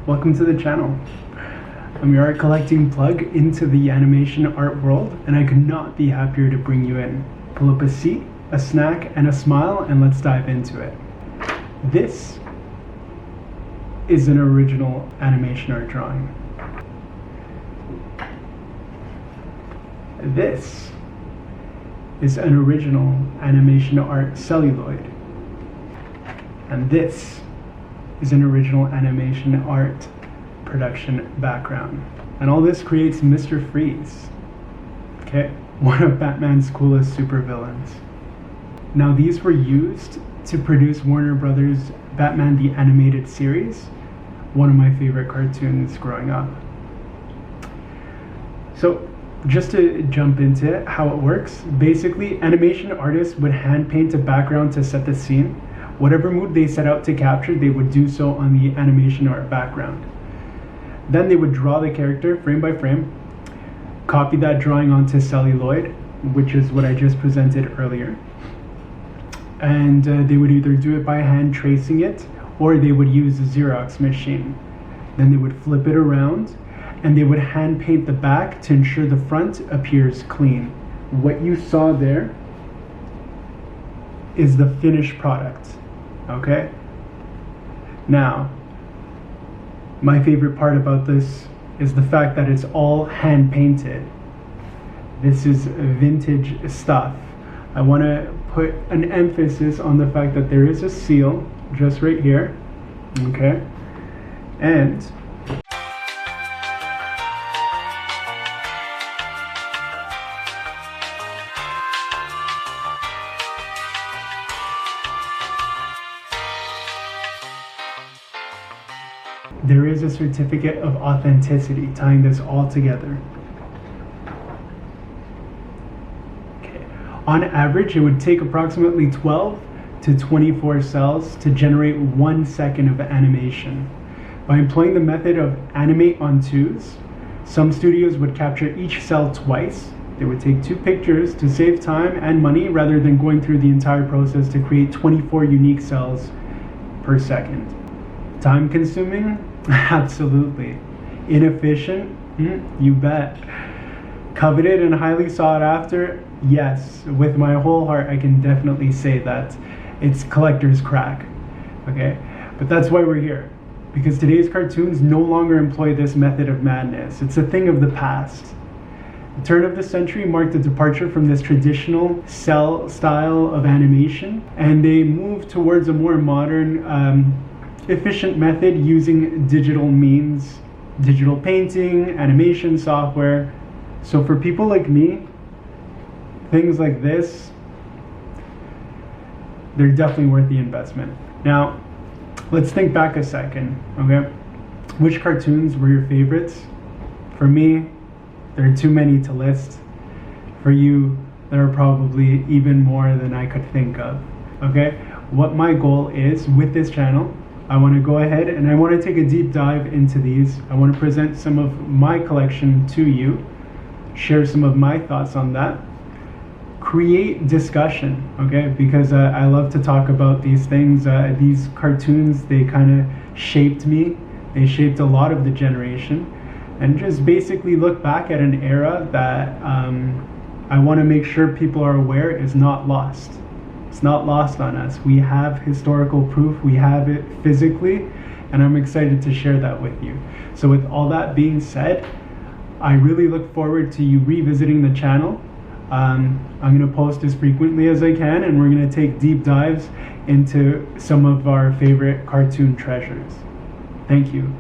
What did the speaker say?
Welcome to the channel. I'm your art collecting plug into the animation art world, and I could not be happier to bring you in. Pull up a seat, a snack, and a smile, and let's dive into it. This is an original animation art drawing. This is an original animation art celluloid. And this is an original animation art production background. And all this creates Mr. Freeze. Okay, one of Batman's coolest supervillains. Now these were used to produce Warner Brothers' Batman the Animated Series, one of my favorite cartoons growing up. So just to jump into how it works, basically animation artists would hand paint a background to set the scene. Whatever mood they set out to capture, they would do so on the animation art background. Then they would draw the character frame by frame, copy that drawing onto celluloid, which is what I just presented earlier. And they would either do it by hand tracing it, or they would use a Xerox machine. Then they would flip it around, and they would hand paint the back to ensure the front appears clean. What you saw there is the finished product. Okay? Now, my favorite part about this is the fact that it's all hand painted. This is vintage stuff. I want to put an emphasis on the fact that there is a seal just right here. Okay? And there is a certificate of authenticity tying this all together. Okay. On average, it would take approximately 12 to 24 cells to generate 1 second of animation. By employing the method of animate on twos, some studios would capture each cell twice. They would take 2 pictures to save time and money rather than going through the entire process to create 24 unique cells per second. Time consuming? Absolutely. Inefficient? You bet. Coveted and highly sought after? Yes. With my whole heart, I can definitely say that it's collector's crack. Okay? But that's why we're here. Because today's cartoons no longer employ this method of madness. It's a thing of the past. The turn of the century marked a departure from this traditional cell style of animation, and they moved towards a more modern, efficient method using digital means, digital painting, animation software. So for people like me, things like this, they're definitely worth the investment. Now, let's think back a second, okay? Which cartoons were your favorites? For me, there are too many to list. For you, there are probably even more than I could think of, okay? What my goal is with this channel, I want to go ahead and I want to take a deep dive into these. I want to present some of my collection to you, share some of my thoughts on that, create discussion, okay? Because I love to talk about these things. These cartoons, they kind of shaped me. They shaped a lot of the generation. And just basically look back at an era that I want to make sure people are aware is not lost. It's not lost on us. We have historical proof, we have it physically, and I'm excited to share that with you. So with all that being said, I really look forward to you revisiting the channel. I'm going to post as frequently as I can, and we're going to take deep dives into some of our favorite cartoon treasures. Thank you.